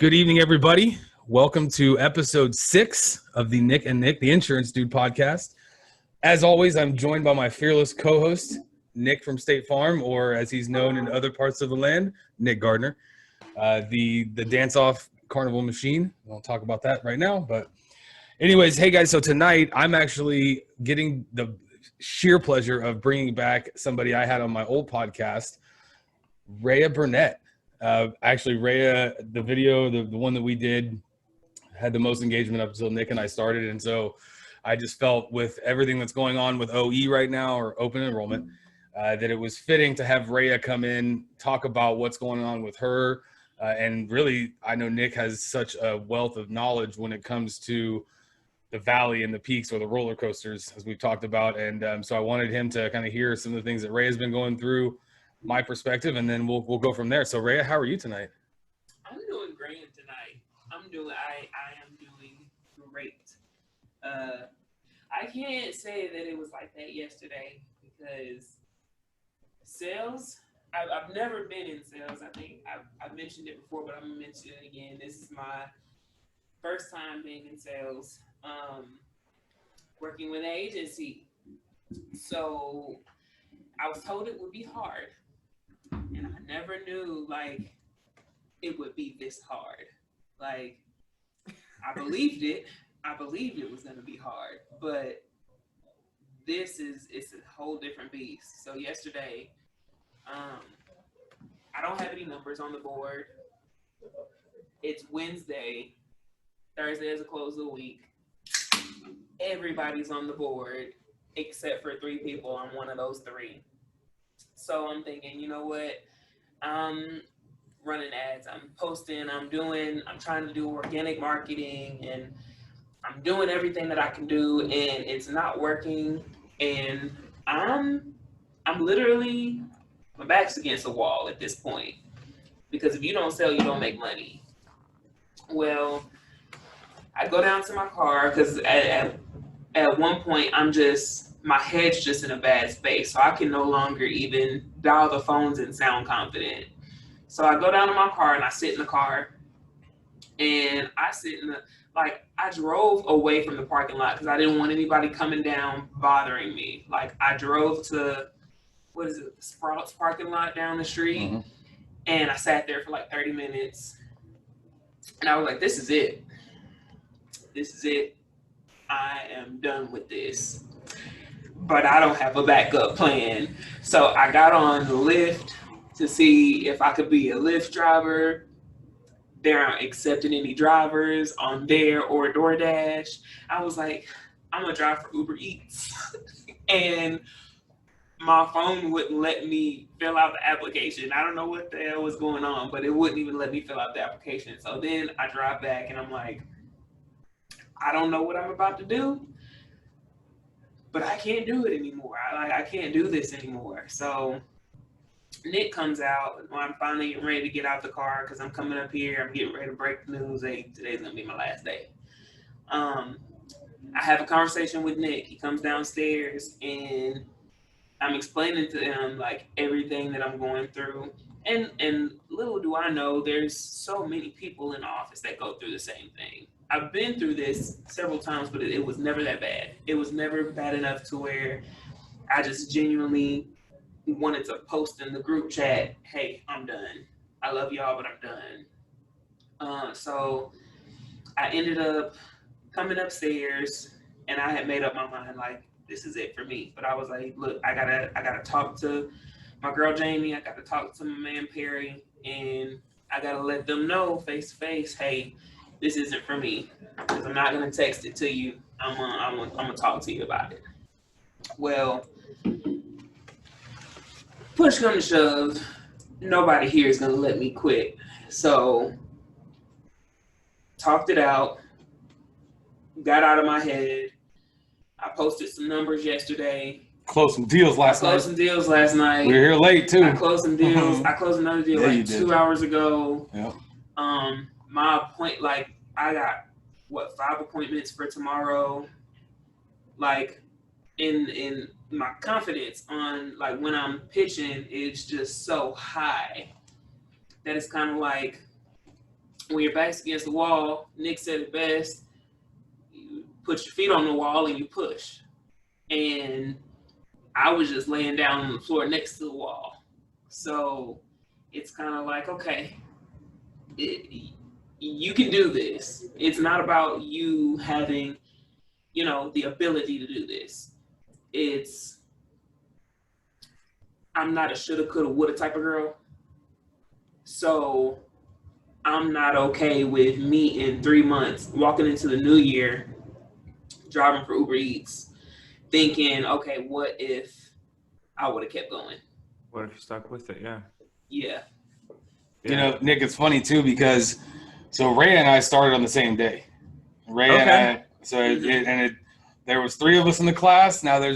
Good evening, everybody. Welcome to episode 6 of the Nick and Nick, the Insurance Dude podcast. As always, I'm joined by my fearless co-host, Nick from State Farm, or as he's known in other parts of the land, Nick Gardner, the dance-off carnival machine. We won't talk about that right now, but anyways, hey guys, so tonight I'm actually getting the sheer pleasure of bringing back somebody I had on my old podcast, Reya Burnett. Actually, Reya, the video, the one that we did, had the most engagement up until Nick and I started. And so I just felt with everything that's going on with OE right now, or open enrollment, that it was fitting to have Reya come in, talk about what's going on with her. And really, I know Nick has such a wealth of knowledge when it comes to the valley and the peaks or the roller coasters, as we've talked about. And so I wanted him to kind of hear some of the things that Reya's been going through, my perspective, and then we'll go from there. So Reya, how are you tonight? I'm doing great tonight. I am doing great. I can't say that it was like that yesterday because sales, I've never been in sales. I think I've mentioned it before, but I'm gonna mention it again. This is my first time being in sales, working with an agency. So I was told it would be hard. And I never knew, like, it would be this hard. Like, I believed it. I believed it was going to be hard. But it's a whole different beast. So yesterday, I don't have any numbers on the board. It's Wednesday. Thursday is the close of the week. Everybody's on the board except for 3 people. I'm one of those 3. So I'm thinking, you know what? I'm running ads, I'm posting, I'm trying to do organic marketing, and I'm doing everything that I can do, and it's not working. And I'm literally, my back's against the wall at this point, because if you don't sell, you don't make money. Well, I go down to my car because at one point my head's just in a bad space, so I can no longer even dial the phones and sound confident. So I go down to my car and I sit in the car, and I drove away from the parking lot because I didn't want anybody coming down bothering me. Like, I drove to, the Sprouts parking lot down the street, and I sat there for like 30 minutes, and I was like, this is it. This is it. I am done with this. But I don't have a backup plan. So I got on the Lyft to see if I could be a Lyft driver. They aren't accepting any drivers on there or DoorDash. I was like, I'm gonna drive for Uber Eats. And my phone wouldn't let me fill out the application. I don't know what the hell was going on, but it wouldn't even let me fill out the application. So then I drive back and I'm like, I don't know what I'm about to do, but I can't do it anymore. I can't do this anymore. So Nick comes out when I'm finally getting ready to get out the car because I'm coming up here. I'm getting ready to break the news. Today's going to be my last day. I have a conversation with Nick. He comes downstairs and I'm explaining to him like everything that I'm going through. And little do I know, there's so many people in the office that go through the same thing. I've been through this several times, but it was never that bad. It was never bad enough to where I just genuinely wanted to post in the group chat, hey, I'm done. I love y'all, but I'm done. So I ended up coming upstairs, and I had made up my mind, like, this is it for me. But I was like, look, I gotta talk to my girl Jamie. I gotta talk to my man Perry, and I gotta let them know face to face, hey, this isn't for me, because I'm not gonna text it to you. I'm gonna talk to you about it. Well, push come to shove, nobody here is gonna let me quit. So talked it out, got out of my head. I posted some numbers yesterday. Closed some deals last night. We were here late too. I closed some deals. I closed another deal 2 hours ago. Yeah. I got 5 appointments for tomorrow. Like, in my confidence on like when I'm pitching is just so high that it's kind of like when your back's against the wall, Nick said it best, you put your feet on the wall and you push. And I was just laying down on the floor next to the wall. So it's kind of like, okay, you can do this. It's not about you having, the ability to do this. I'm not a shoulda, coulda, woulda type of girl. So I'm not okay with me in 3 months walking into the new year, driving for Uber Eats, thinking, okay, what if I would have kept going? What if you stuck with it? Yeah. Yeah. You know, Nick, it's funny too because Reya and I started on the same day. Reya and I, there was 3 of us in the class. Now we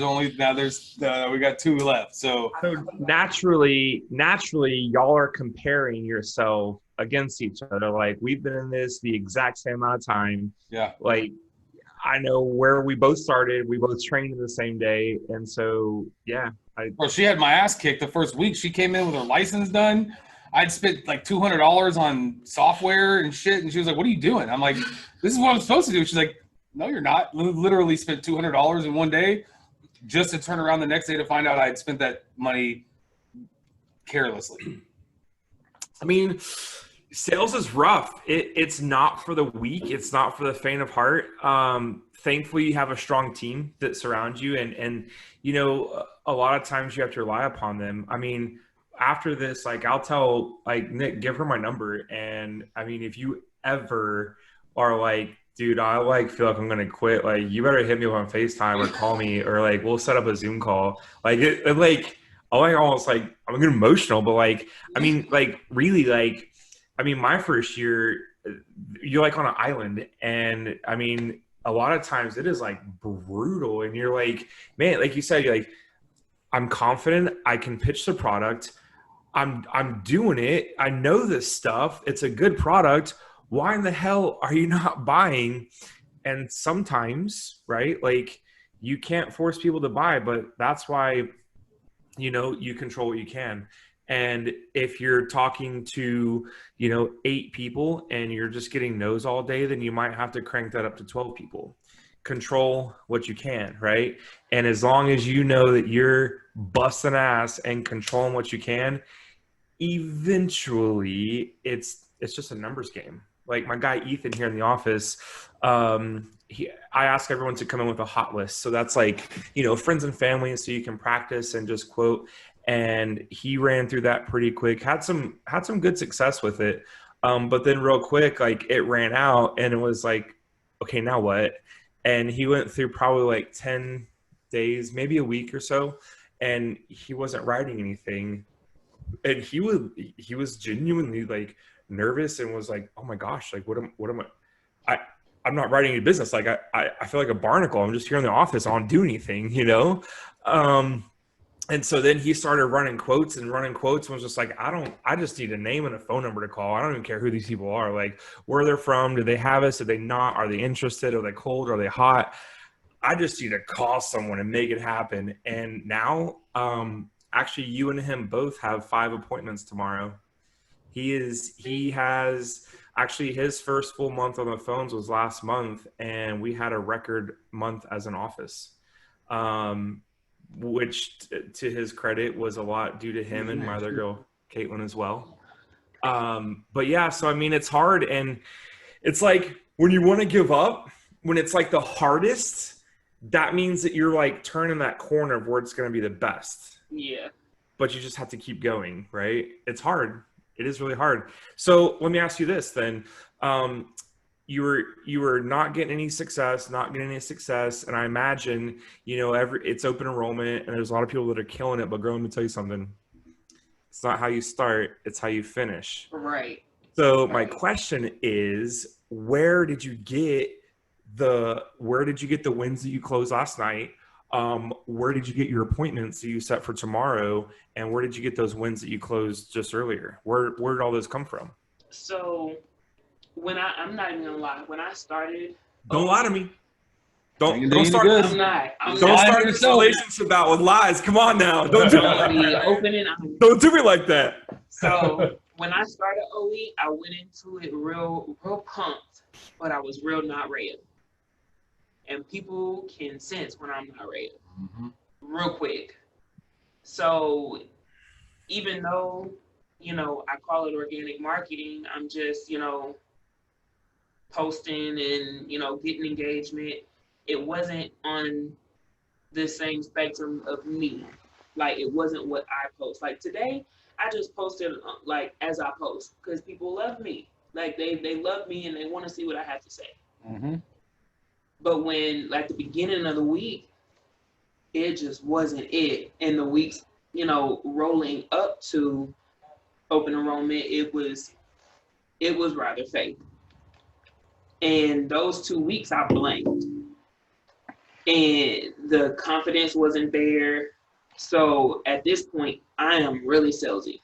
got 2 left. So naturally, y'all are comparing yourself against each other. Like, we've been in this the exact same amount of time. Yeah. Like, I know where we both started. We both trained the same day, and so yeah. Well, she had my ass kicked the first week. She came in with her license done. I'd spent like $200 on software and shit, and she was like, "What are you doing?" I'm like, "This is what I'm supposed to do." She's like, "No, you're not." Literally spent $200 in one day, just to turn around the next day to find out I had spent that money carelessly. I mean, sales is rough. It's not for the weak. It's not for the faint of heart. Thankfully, you have a strong team that surrounds you, and a lot of times you have to rely upon them. I mean, after this, like, I'll tell, like, Nick, give her my number, and I mean, if you ever are like, dude, I feel like I'm gonna quit, like, you better hit me up on FaceTime or call me, or like we'll set up a Zoom call. Like, almost like I'm getting emotional, but like, I mean, like, really, like, I mean, my first year, you're like on an island, and I mean, a lot of times it is like brutal, and you're like, man, like you said, you're like, I'm confident, I can pitch the product, I'm doing it, I know this stuff, it's a good product. Why in the hell are you not buying? And sometimes, right, like, you can't force people to buy, but that's why, you control what you can. And if you're talking to, 8 people and you're just getting no's all day, then you might have to crank that up to 12 people. Control what you can, right? And as long as you know that you're busting ass and controlling what you can, eventually it's just a numbers game. Like, my guy Ethan here in the office, I ask everyone to come in with a hot list. So that's like, friends and family, so you can practice and just quote. And he ran through that pretty quick, had some good success with it. But then real quick, like, it ran out, and it was like, okay, now what? And he went through probably like 10 days, maybe a week or so, and he wasn't writing anything. And he was genuinely like nervous and was like, oh my gosh, like, what am I'm not writing any business. Like, I feel like a barnacle. I'm just here in the office. I don't do anything, And so then he started running quotes and was just like, I just need a name and a phone number to call. I don't even care who these people are, like, where they're from. Do they have us? Do they not? Are they interested? Are they cold? Are they hot? I just need to call someone and make it happen. And now, actually, you and him both have 5 appointments tomorrow. He has actually, his first full month on the phones was last month, and we had a record month as an office. Which to his credit was a lot due to him and my other girl, Caitlin, as well. But yeah, so I mean, it's hard, and it's like when you want to give up, when it's like the hardest, that means that you're like turning that corner of where it's going to be the best. Yeah. But you just have to keep going, right? It's hard. It is really hard. So let me ask you this then. You were not getting any success, and I imagine, it's open enrollment, and there's a lot of people that are killing it. But girl, let me tell you something. It's not how you start; it's how you finish. Right. So my question is, where did you get the wins that you closed last night? Where did you get your appointments that you set for tomorrow? And where did you get those wins that you closed just earlier? Where did all those come from? So when I'm not even gonna lie, when I started, don't lie to me. Don't start. I'm not. Don't start this relationship out with lies. Come on now. Don't do it like that. Opening. Don't do me like that. So when I started OE, I went into it real pumped, but I was real not Reya. And people can sense when I'm not Reya real quick. So even though, I call it organic marketing, I'm just, posting and, getting engagement. It wasn't on the same spectrum of me. Like, it wasn't what I post. Like today, I just posted like as I post because people love me. Like they love me and they want to see what I have to say. Mm-hmm. But when like the beginning of the week, it just wasn't it. And the weeks, rolling up to open enrollment, it was rather fake. And those 2 weeks I blanked. And the confidence wasn't there. So at this point, I am really salesy.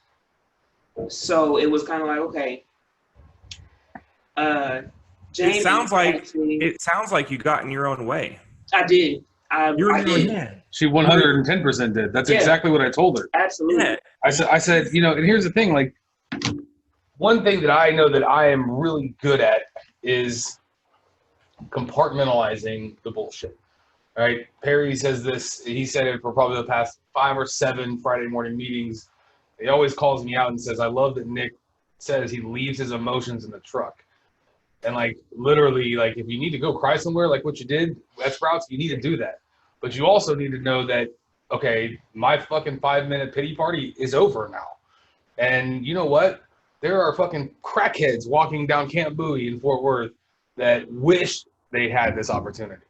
So it was kind of like, okay, Jamie. It sounds like you got in your own way. I did. I did. Man. She 110% did. That's exactly what I told her. Absolutely. Yeah. I said, and here's the thing, like, one thing that I know that I am really good at is compartmentalizing the bullshit. All right. Perry says this. He said it for probably the past 5 or 7 Friday morning meetings. He always calls me out and says, I love that Nick says he leaves his emotions in the truck. And, like, literally, like, if you need to go cry somewhere, like what you did at Sprouts, you need to do that. But you also need to know that, okay, my fucking 5-minute pity party is over now. And you know what? There are fucking crackheads walking down Camp Bowie in Fort Worth that wish they had this opportunity.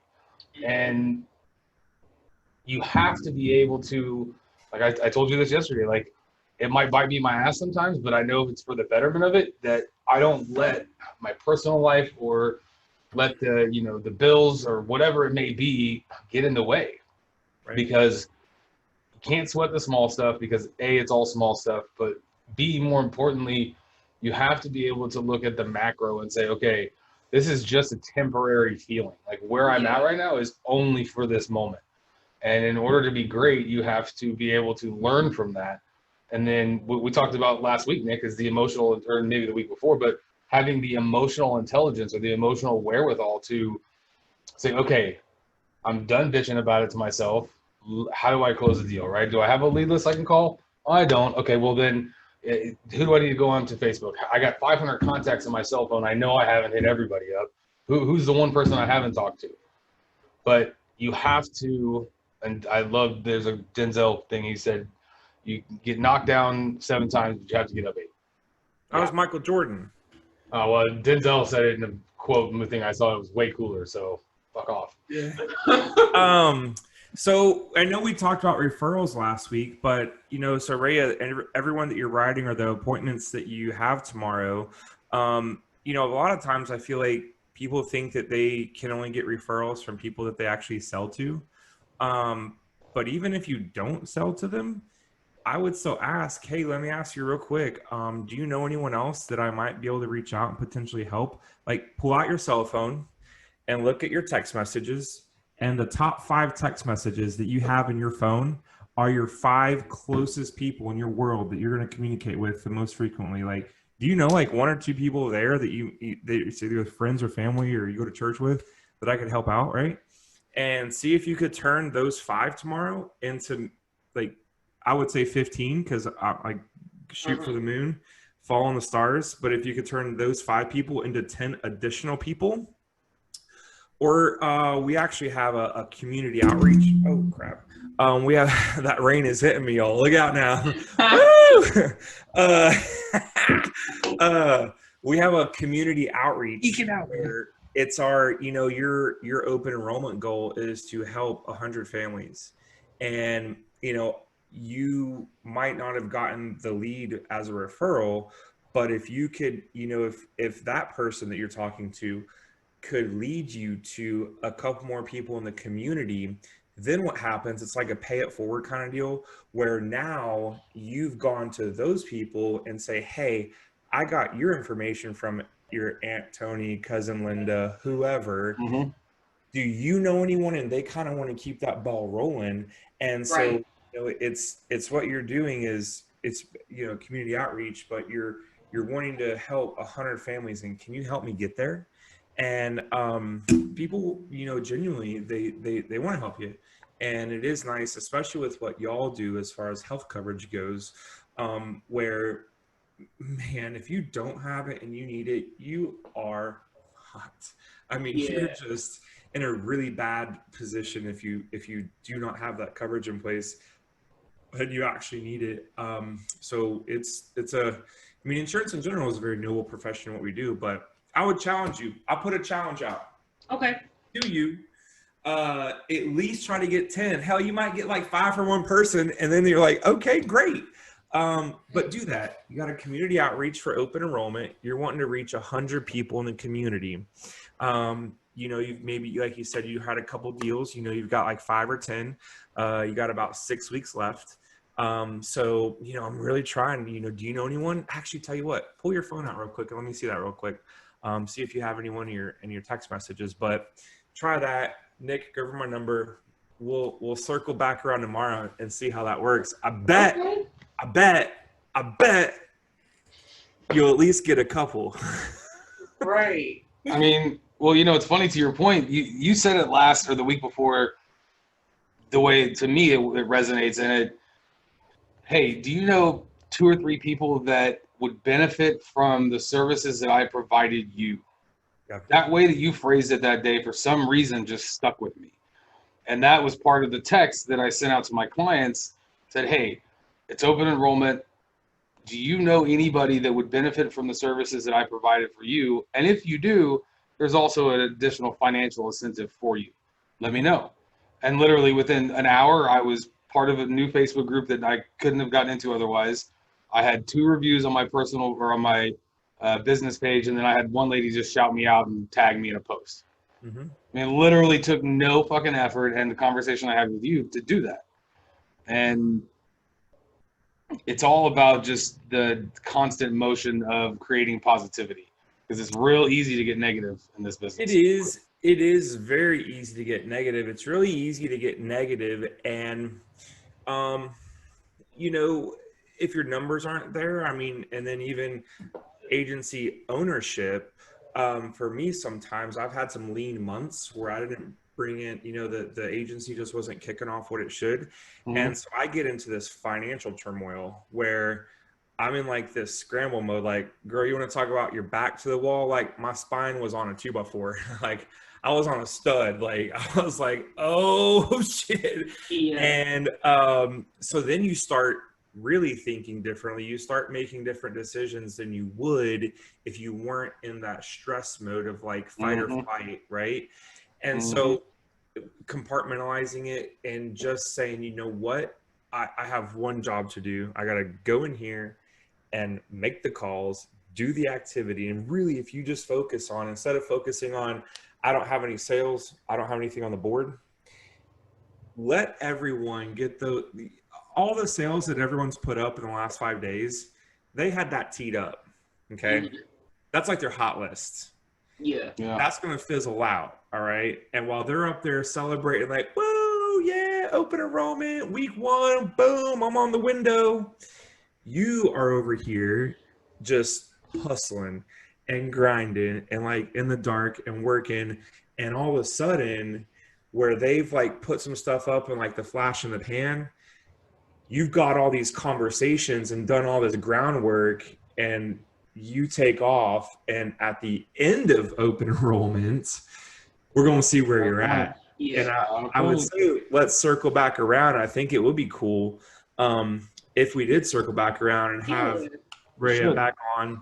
And you have to be able to, like I told you this yesterday, like, it might bite me in my ass sometimes, but I know if it's for the betterment of it, that I don't let my personal life or let the bills or whatever it may be get in the way. Right. Because you can't sweat the small stuff because A, it's all small stuff, but B, more importantly, you have to be able to look at the macro and say, okay, this is just a temporary feeling. Like where I'm at right now is only for this moment. And in order to be great, you have to be able to learn from that. And then what we talked about last week, Nick, is the emotional, or maybe the week before, but having the emotional intelligence or the emotional wherewithal to say, okay, I'm done bitching about it to myself. How do I close the deal, right? Do I have a lead list I can call? Oh, I don't. Okay, well then, who do I need to go on to Facebook? I got 500 contacts on my cell phone. I know I haven't hit everybody up. Who's the one person I haven't talked to? But you have to, and I love, there's a Denzel thing he said, you get knocked down 7 times, but you have to get up 8. That was Michael Jordan. Oh, well, Denzel said it in a quote thing I saw. It was way cooler, so fuck off. Yeah. So I know we talked about referrals last week, but, so Reya, and everyone that you're writing or the appointments that you have tomorrow, a lot of times I feel like people think that they can only get referrals from people that they actually sell to. But even if you don't sell to them, I would still ask, hey, let me ask you real quick. Do you know anyone else that I might be able to reach out and potentially help? Like, pull out your cell phone and look at your text messages. And the top 5 text messages that you have in your phone are your 5 closest people in your world that you're going to communicate with the most frequently. Like, do you know like 1 or 2 people there that it's either with friends or family or you go to church with that I could help out, right? And see if you could turn those 5 tomorrow into, like, I would say 15, because I shoot for the moon, fall on the stars. But if you could turn those 5 people into 10 additional people, or we actually have a community outreach. Oh crap! We have that rain is hitting me, y'all. Look out now. We have a community outreach. Eke it out, where it's our, your open enrollment goal is to help 100 families, and you might not have gotten the lead as a referral, but if you could, if that person that you're talking to could lead you to a couple more people in the community, then what happens, it's like a pay it forward kind of deal, where now you've gone to those people and say, hey, I got your information from your Aunt Tony, cousin Linda, whoever. Mm-hmm. Do you know anyone? And they kind of want to keep that ball rolling. And so, it's what you're doing is it's, community outreach, but you're you're wanting to help 100 families, and can you help me get there? And people, genuinely, they want to help you. And it is nice, especially with what y'all do as far as health coverage goes, where, man, if you don't have it and you need it, you are hot. I mean, you're just in a really bad position if you do not have that coverage in place and you actually need it. So insurance in general is a very noble profession in what we do, but I would challenge you. I'll put a challenge out. Okay. Do you at least try to get 10? Hell, you might get like 5 for one person, and then you're like, okay, great. But do that. You got a community outreach for open enrollment. You're wanting to reach 100 people in the community. You've maybe, like you said, you had a couple deals. You've got like 5 or 10. You got about 6 weeks left. So I'm really trying. Do you know anyone? Actually, tell you what, pull your phone out real quick and let me see that real quick. See if you have anyone in your text messages. But try that. Nick, go over my number. We'll circle back around tomorrow and see how that works. I bet you'll at least get a couple. Right. I mean, well, it's funny, to your point. You said it last or the week before. The way, to me, it resonates, and hey, do you know 2 or 3 people that would benefit from the services that I provided you? Yeah. That way that you phrased it that day, for some reason, just stuck with me. And that was part of the text that I sent out to my clients. Said, hey, it's open enrollment. Do you know anybody that would benefit from the services that I provided for you? And if you do, there's also an additional financial incentive for you. Let me know. And literally within an hour, I was part of a new Facebook group that I couldn't have gotten into otherwise. I had 2 reviews on my personal or on my business page, and then I had one lady just shout me out and tag me in a post. Mm-hmm. I mean, it literally took no fucking effort, and the conversation I had with you to do that. And it's all about just the constant motion of creating positivity, because it's real easy to get negative in this business. It is very easy to get negative. It's really easy to get negative. And, if your numbers aren't there, and then even agency ownership, for me, sometimes I've had some lean months where I didn't bring in, the agency just wasn't kicking off what it should. Mm-hmm. And so I get into this financial turmoil where I'm in like this scramble mode. Like, girl, you want to talk about your back to the wall? Like, my spine was on a 2x4. Like, I was on a stud. Like, I was like, oh shit. Yeah. And so then you start really thinking differently. You start making different decisions than you would if you weren't in that stress mode of like fight or flight, right? And so compartmentalizing it and just saying, you know what, I have one job to do. I got to go in here and make the calls, do the activity. And really, if you just focus on, instead of focusing on, I don't have any sales, I don't have anything on the board, let everyone get all the sales that everyone's put up in the last 5 days, they had that teed up. Okay. Mm-hmm. That's like their hot list. Yeah. That's going to fizzle out. All right. And while they're up there celebrating, like, whoa, yeah, open enrollment, week 1, boom, I'm on the window. You are over here just hustling and grinding and like in the dark and working. And all of a sudden, where they've like put some stuff up in like the flash in the pan, you've got all these conversations and done all this groundwork, and you take off. And at the end of open enrollment, we're going to see where you're at. Yeah. And I would say, let's circle back around. I think it would be cool if we did circle back around and have Reya back on.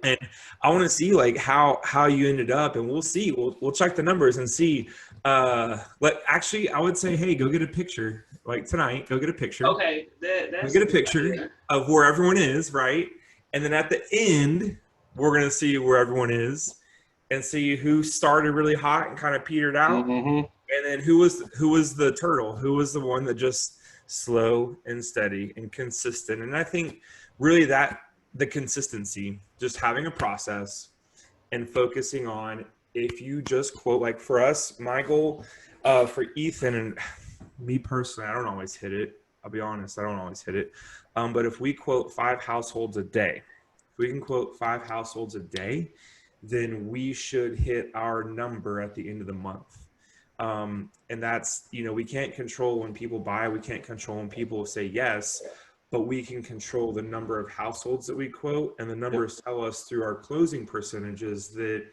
And I want to see like how you ended up, and we'll see. We'll check the numbers and see. Actually, I would say, hey, go get a picture. Like tonight, go get a picture. Okay, that's go get a picture of where everyone is, right? And then at the end, we're gonna see where everyone is, and see who started really hot and kind of petered out, and then who was the turtle, who was the one that just slow and steady and consistent. And I think really that the consistency, just having a process and focusing on, if you just quote, like for us, my goal for Ethan and me personally, I don't always hit it. I'll be honest, I don't always hit it. But if we quote 5 households a day, if we can quote 5 households a day, then we should hit our number at the end of the month. And that's, we can't control when people buy, we can't control when people say yes, but we can control the number of households that we quote, and the numbers tell us through our closing percentages that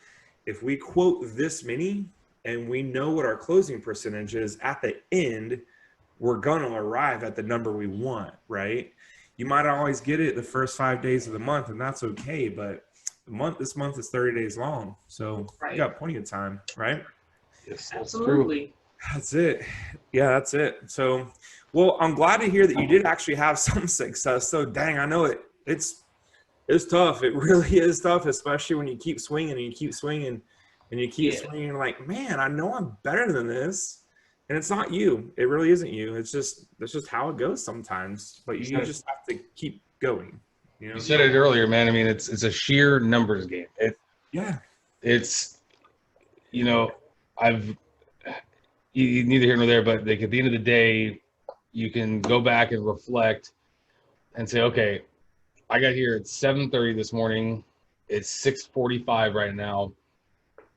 if we quote this many and we know what our closing percentage is at the end, we're going to arrive at the number we want, right? You might not always get it the first 5 days of the month, and that's okay, but this month is 30 days long, so you got plenty of time, right? Yes, Absolutely. That's it. Yeah, that's it. So, well, I'm glad to hear that you did actually have some success. So, dang, I know it's tough. It really is tough, especially when you keep swinging and you keep swinging and you keep swinging. Like, man, I know I'm better than this, and it's not you. It really isn't you. That's just how it goes sometimes. But you just have to keep going. You said it earlier, man. I mean, it's a sheer numbers game. It's neither here nor there, but like at the end of the day, you can go back and reflect and say, okay, I got here at 7:30 this morning. It's 6:45 right now.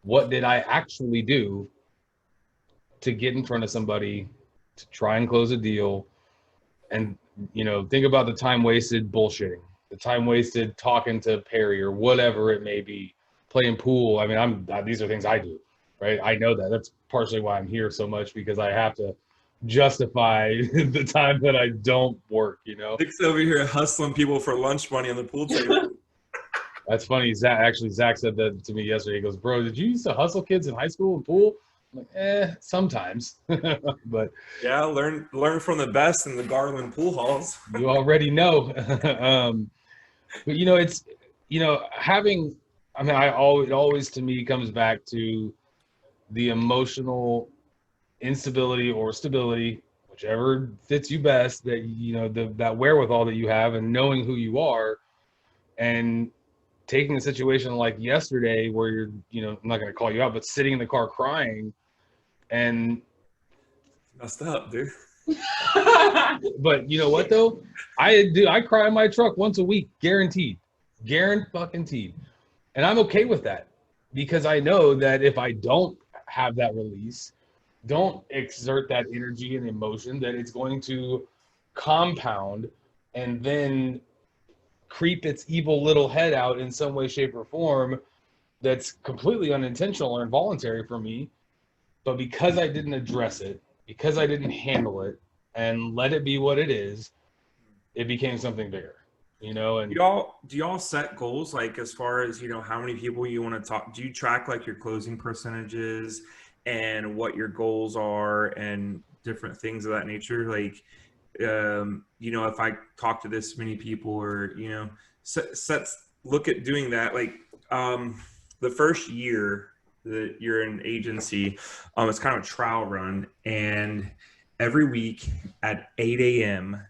What did I actually do to get in front of somebody to try and close a deal? And, think about the time wasted bullshitting, the time wasted talking to Perry or whatever it may be, playing pool. I mean, these are things I do, right? I know that. That's partially why I'm here so much, because I have to justify the time that I don't work, Nick's over here hustling people for lunch money on the pool table. That's funny. Zach said that to me yesterday. He goes, bro, did you used to hustle kids in high school and pool? I'm like, sometimes. But yeah, learn from the best in the Garland pool halls. You already know. But it's having, I mean, it always to me comes back to the emotional instability or stability, whichever fits you best, that that wherewithal that you have, and knowing who you are, and taking a situation like yesterday where you're, I'm not going to call you out, but sitting in the car crying and messed up, dude. But you know what though? I cry in my truck once a week, guaranteed. Guaranteed. And I'm okay with that, because I know that if I don't have that release, don't exert that energy and emotion, that it's going to compound and then creep its evil little head out in some way, shape, or form that's completely unintentional or involuntary for me. But because I didn't address it, because I didn't handle it and let it be what it is, it became something bigger, And do y'all set goals, like as far as, how many people you want to talk? Do you track like your closing percentages and what your goals are and different things of that nature? Like, if I talk to this many people, or, look at doing that. Like, the first year that you're an agency, it's kind of a trial run. And every week at 8 a.m.,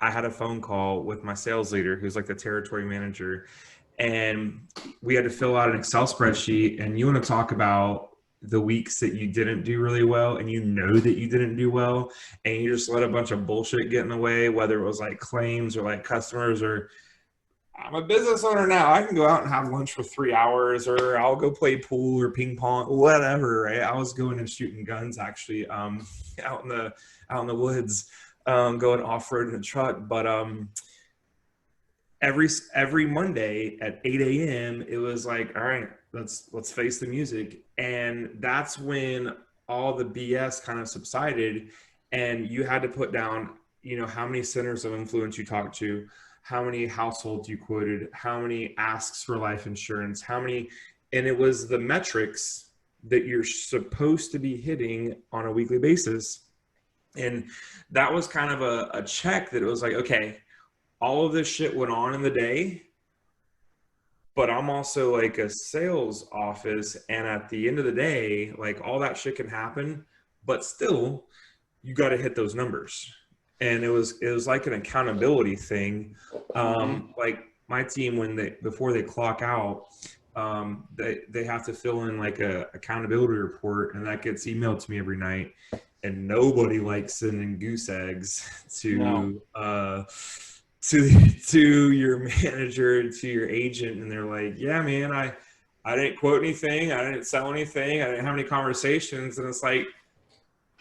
I had a phone call with my sales leader, who's like the territory manager. And we had to fill out an Excel spreadsheet. And you want to talk about the weeks that you didn't do really well, and that you didn't do well, and you just let a bunch of bullshit get in the way, whether it was like claims or like customers, or I'm a business owner now, I can go out and have lunch for 3 hours, or I'll go play pool or ping pong, whatever, right? I was going and shooting guns actually, out in the woods, going off-road in a truck. But every Monday at 8 a.m. it was like, all right, let's face the music. And that's when all the BS kind of subsided, and you had to put down, how many centers of influence you talked to, how many households you quoted, how many asks for life insurance, and it was the metrics that you're supposed to be hitting on a weekly basis. And that was kind of a check that it was like, okay, all of this shit went on in the day, but I'm also like a sales office, and at the end of the day, like all that shit can happen, but still you got to hit those numbers. And it was like an accountability thing. Like my team, before they clock out, they have to fill in like a accountability report, and that gets emailed to me every night. And nobody likes sending goose eggs to to your manager, to your agent, and they're like, yeah, man, I didn't quote anything, I didn't sell anything, I didn't have any conversations. And it's like,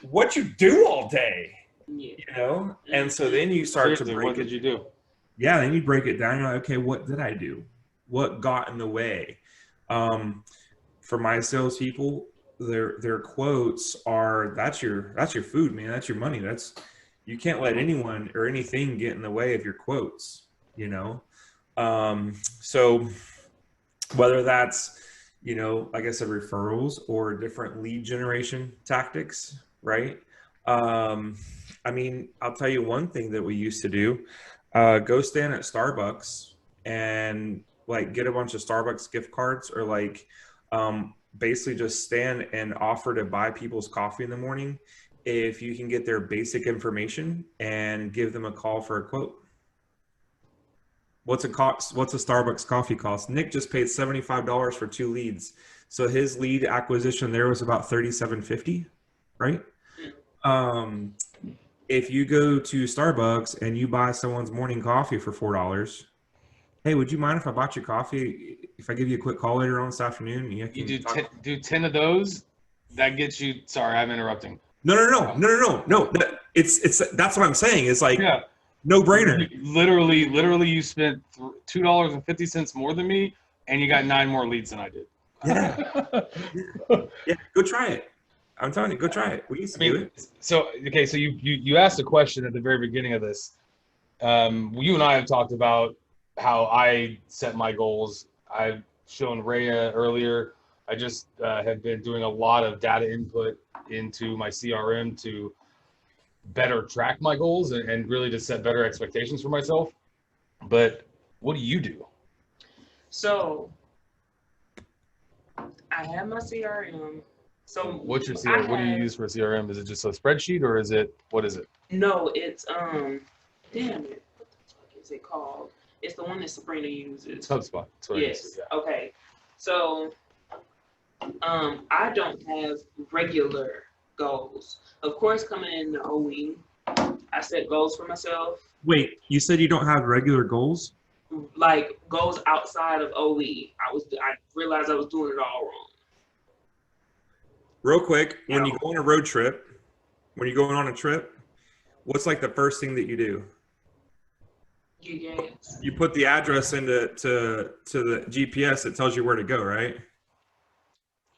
what you do all day? Yeah. You know? And so then you start to break What did you do? Yeah, then you break it down. You're like, okay, what did I do? What got in the way? For my salespeople, their quotes are that's your food, man. That's your money. You can't let anyone or anything get in the way of your quotes, you know? So whether that's, you know, like I said, referrals or different lead generation tactics, right? I mean, I'll tell you one thing that we used to do. Go stand at Starbucks and like get a bunch of Starbucks gift cards, or like basically just stand and offer to buy people's coffee in the morning if you can get their basic information and give them a call for a quote. What's a Starbucks coffee cost? Nick just paid $75 for 2 leads. So his lead acquisition there was about $37.50, right? If you go to Starbucks and you buy someone's morning coffee for $4, hey, would you mind if I bought your coffee? If I give you a quick call later on this afternoon? You do 10 of those, that gets you. Sorry, I'm interrupting. No. That's what I'm saying. It's like, yeah. No brainer. Literally, you spent $2.50 more than me, and you got 9 more leads than I did. Yeah, go try it. I'm telling you, go try it. We used to do it. So you asked a question at the very beginning of this. You and I have talked about how I set my goals. I've shown Reya earlier. I just have been doing a lot of data input into my CRM to better track my goals and really to set better expectations for myself. But what do you do? So I have my CRM. So what's your CRM? What do you use for a CRM? Is it just a spreadsheet, or what is it? No, it's damn it. What the fuck is it called? It's the one that Sabrina uses. It's HubSpot. Yes. Yeah. Okay. So I don't have regular goals. Of course, coming in the OE, I set goals for myself. Wait, you said you don't have regular goals? Like goals outside of OE. I realized I was doing it all wrong. Real quick, when you go on a road trip, when you're going on a trip, what's like the first thing that you do? Get gas. You put the address into the GPS that tells you where to go, right?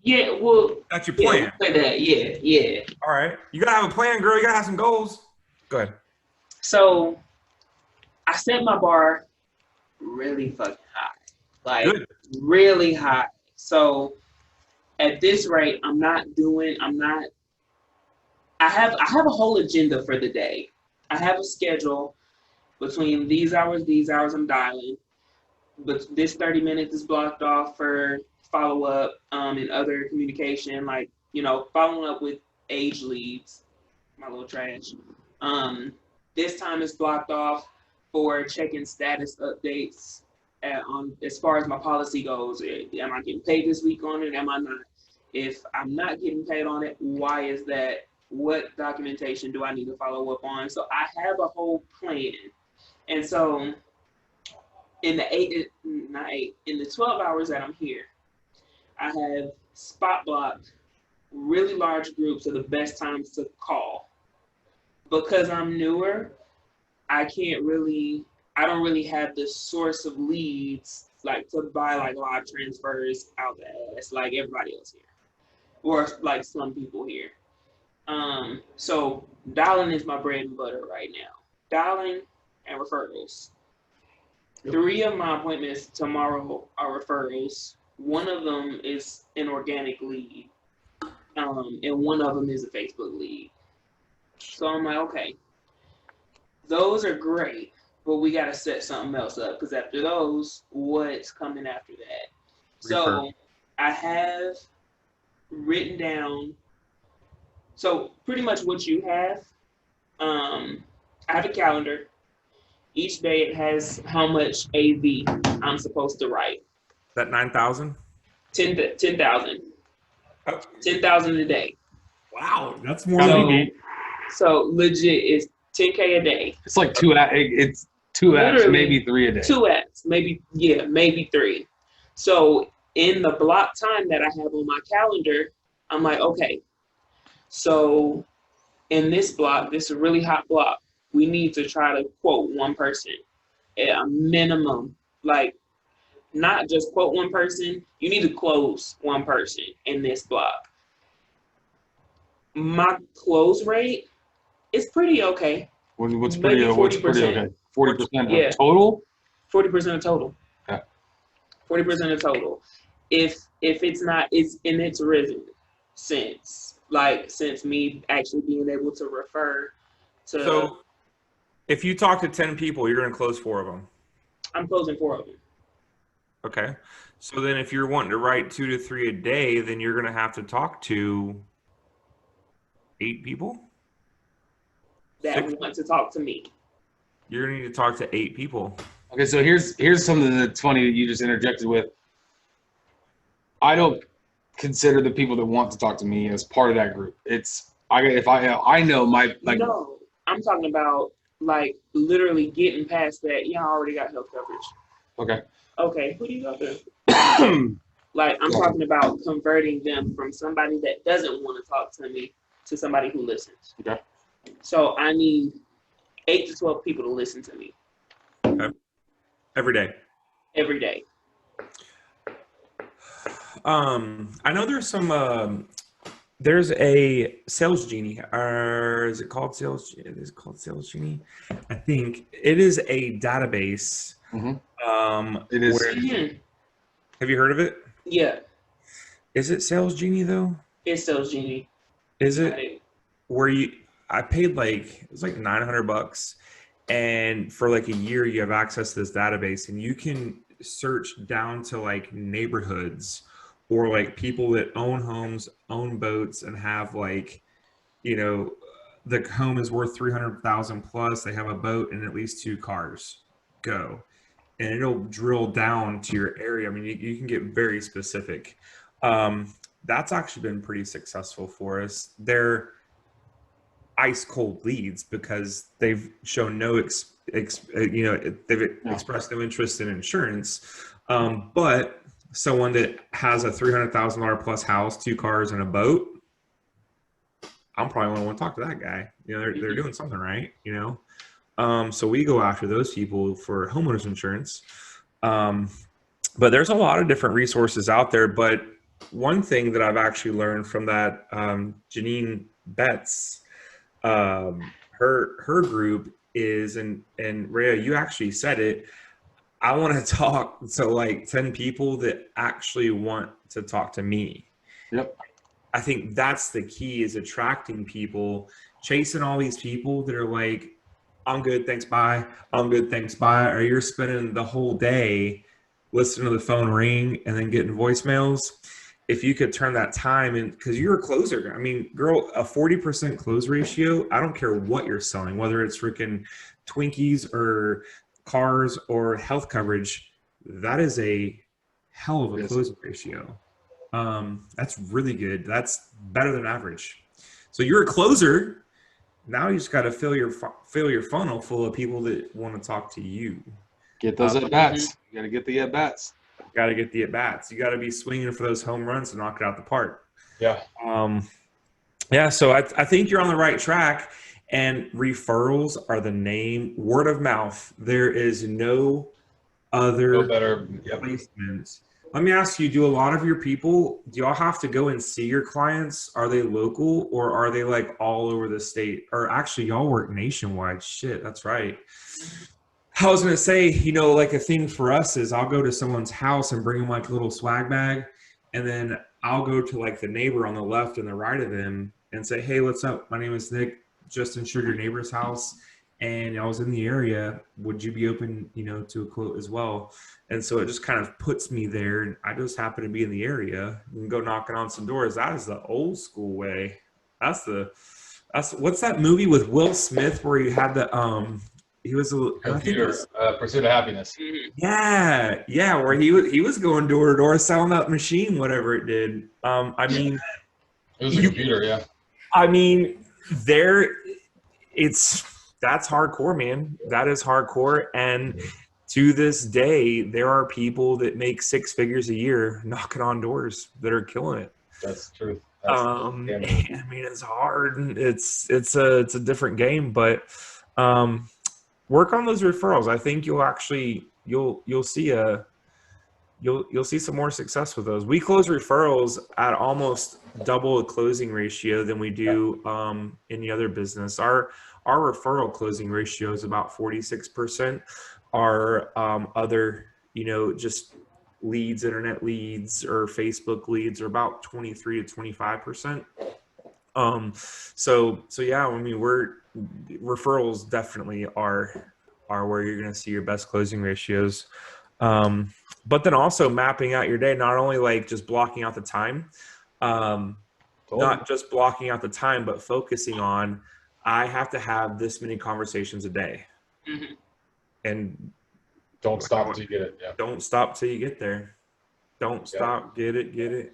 Yeah, well, that's your plan. Say that. Yeah. All right. You gotta have a plan, girl. You gotta have some goals. Go ahead. So I set my bar really fucking high. Like really high. So at this rate, I have a whole agenda for the day. I have a schedule between these hours I'm dialing. But this 30 minutes is blocked off for follow-up and other communication, like, you know, following up with age leads, my little trash. This time is blocked off for checking status updates as far as my policy goes. Am I getting paid this week on it? Am I not? If I'm not getting paid on it, why is that? What documentation do I need to follow up on? So I have a whole plan. And so in the 12 hours that I'm here, I have spot blocked really large groups of the best times to call. Because I'm newer, I don't really have the source of leads like to buy like live transfers out the ass like everybody else here. Or like some people here. So dialing is my bread and butter right now. Dialing and referrals. 3 of my appointments tomorrow are referrals. One of them is an organic lead, and one of them is a Facebook lead. So I'm like, okay, those are great, but we got to set something else up, because after those, what's coming after that? So I have written down, so pretty much what you have, I have a calendar. Each day it has how much AV I'm supposed to write. That 9,000? 10,000. Oh. 10,000 a day. Wow, that's more than me. So legit, it's 10K a day. It's like 2 2 apps, Literally, maybe 3 a day. 2 apps, maybe 3. So in the block time that I have on my calendar, I'm like, okay, so in this block, this is a really hot block, we need to try to quote one person at a minimum. Like, not just quote one person, you need to close one person in this block. My close rate is pretty okay. What's Maybe pretty 40%. okay? 40% Yeah. of total? 40% of total. Okay. 40% of total. If it's not, it's risen since me actually being able to refer to. So if you talk to 10 people, you're going to close 4 of them. I'm closing 4 of them. Okay. So then if you're wanting to write 2 to 3 a day, then you're going to have to talk to 8 people That want to talk to me. You're going to need to talk to 8 people. Okay, so here's something that's funny that you just interjected with. I don't consider the people that want to talk to me as part of that group. I know my like. No, I'm talking about like literally getting past that. Y'all already got health coverage. Okay. Okay, who do you go to? Like, I'm talking about converting them from somebody that doesn't want to talk to me to somebody who listens. Okay. So I need 8 to 12 people to listen to me. Okay. Every day. Every day. I know there's some. There's a Sales Genie, or is it called Sales? Is it called Sales Genie? I think it is a database. Mm-hmm. It is. Have you heard of it? Yeah. Is it Sales Genie though? It's Sales Genie. Is it where I paid it was like $900, and for like a year you have access to this database, and you can search down to like neighborhoods or like people that own homes, own boats, and have the home is worth 300,000 plus. They have a boat and at least 2 cars. Go. And it'll drill down to your area. I mean, you can get very specific. That's actually been pretty successful for us. They're ice cold leads because they've shown they've expressed no interest in insurance. But someone that has a $300,000 plus house, 2 cars, and a boat, I'm probably going to want to talk to that guy. They're doing something right. So we go after those people for homeowners insurance. But there's a lot of different resources out there. But one thing that I've actually learned from that Janine Betts, her group is, and Reya, you actually said it, I want to talk to like 10 people that actually want to talk to me. Yep. I think that's the key, is attracting people, chasing all these people that are like, I'm good, thanks, bye. I'm good, thanks, bye. Or you're spending the whole day listening to the phone ring and then getting voicemails. If you could turn that time in, because you're a closer. I mean, girl, a 40% close ratio, I don't care what you're selling, whether it's freaking Twinkies or cars or health coverage, that is a hell of a close ratio. That's really good. That's better than average. So you're a closer. Now you just got to fill your funnel full of people that want to talk to you. Get those at bats. You got to get the at bats. Got to get the at bats. You got to be swinging for those home runs to knock it out the park. Yeah. Yeah. So I think you're on the right track. And referrals are the name. Word of mouth. There is no better placements. Let me ask you, do a lot of your people, do y'all have to go and see your clients? Are they local or are they like all over the state? Or actually, y'all work nationwide. Shit, that's right. I was going to say, like a thing for us is I'll go to someone's house and bring them like a little swag bag. And then I'll go to like the neighbor on the left and the right of them and say, hey, what's up? My name is Nick. Just insured your neighbor's house and I was in the area. Would you be open, to a quote as well? And so it just kind of puts me there, and I just happen to be in the area and go knocking on some doors. That is the old school way. That's what's that movie with Will Smith where he had the he was Pursuit of Happiness. Yeah, where he was going door to door selling that machine, whatever it did. I mean, it was a computer, yeah. I mean, it's that's hardcore, man. That is hardcore. And to this day, there are people that make 6 figures a year knocking on doors that are killing it. That's true. I mean, it's hard. It's a different game, but work on those referrals. I think you'll see some more success with those. We close referrals at almost double the closing ratio than we do any other business. Our referral closing ratio is about 46%. Our other, just leads, internet leads or Facebook leads are about 23 to 25%. So yeah, I mean, referrals definitely are where you're going to see your best closing ratios. But then also mapping out your day, not only like just blocking out the time, not just blocking out the time, but focusing on, I have to have this many conversations a day. Mm-hmm. And don't stop till you get it. Yeah. Don't stop till you get there. Don't stop. Get it.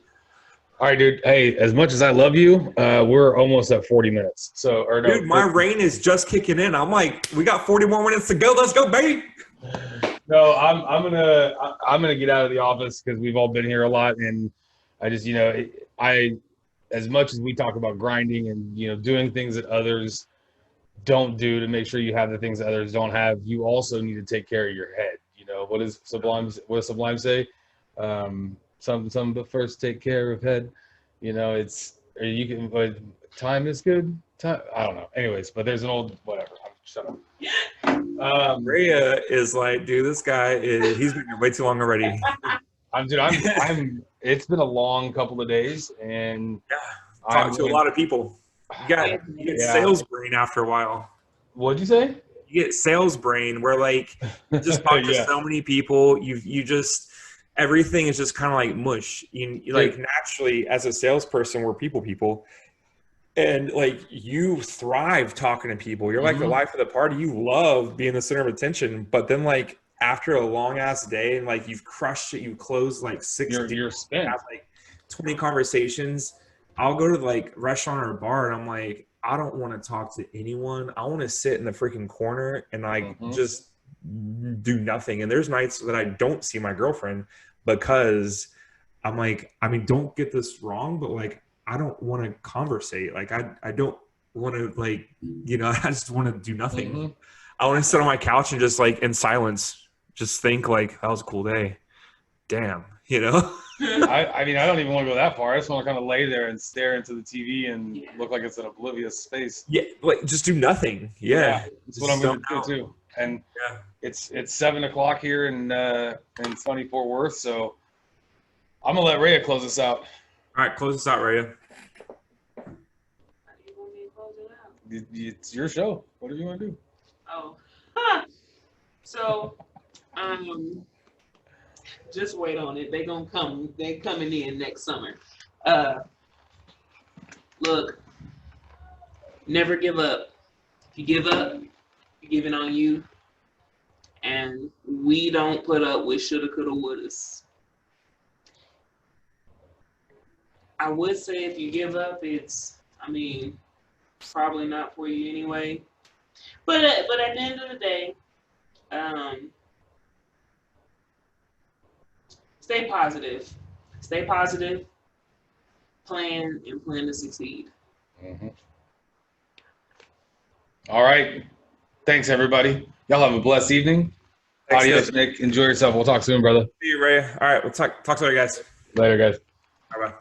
All right, dude. Hey, as much as I love you, we're almost at 40 minutes. So, or no, dude, my rain is just kicking in. I'm like, we got 40 more minutes to go. Let's go, baby. No, I'm gonna get out of the office because we've all been here a lot, and I just, as much as we talk about grinding and doing things that others don't do to make sure you have the things that others don't have, you also need to take care of your head. What does Sublime say? Some but first take care of head. But time is good. Time, I don't know. Anyways, but there's an old whatever. Shut up. Reya is like, dude, this guy he's been here way too long already. I'm it's been a long couple of days, and talking to a lot of people. You get sales brain after a while. What'd you say? You get sales brain where like you just talk to so many people, you just everything is just kind of like mush. You like naturally as a salesperson, we're people. And like you thrive talking to people. You're like the life of the party. You love being the center of attention. But then like after a long ass day and like you've crushed it, you close like 60, you're spent. Have like 20 conversations. I'll go to like restaurant or bar and I'm like, I don't want to talk to anyone. I want to sit in the freaking corner and like just do nothing. And there's nights that I don't see my girlfriend because I'm like, I mean, don't get this wrong, but like I don't want to conversate. Like I don't want to like, I just want to do nothing. I want to sit on my couch and just like in silence, just think like that was a cool day. Damn, I mean, I don't even want to go that far. I just want to kind of lay there and stare into the TV and look like it's an oblivious space. Yeah, like just do nothing. Yeah, that's what I'm going to do too. And it's 7:00 here in sunny Fort Worth, so I'm gonna let Reya close us out. All right, close us out, Reya. How do you want me to close it out? It's your show. Whatever you want to do. Oh, so just wait on it. They gonna come. They coming in next summer. Look, never give up. If you give up, you're giving on you. And we don't put up with shoulda, coulda, wouldas. I would say if you give up, it's probably not for you anyway. But at the end of the day, stay positive. Stay positive. Plan to succeed. All right. Thanks, everybody. Y'all have a blessed evening. Thanks, Adios, Nick. Enjoy yourself. We'll talk soon, brother. See you, Reya. All right, we'll talk to you guys. Later, guys. Bye-bye.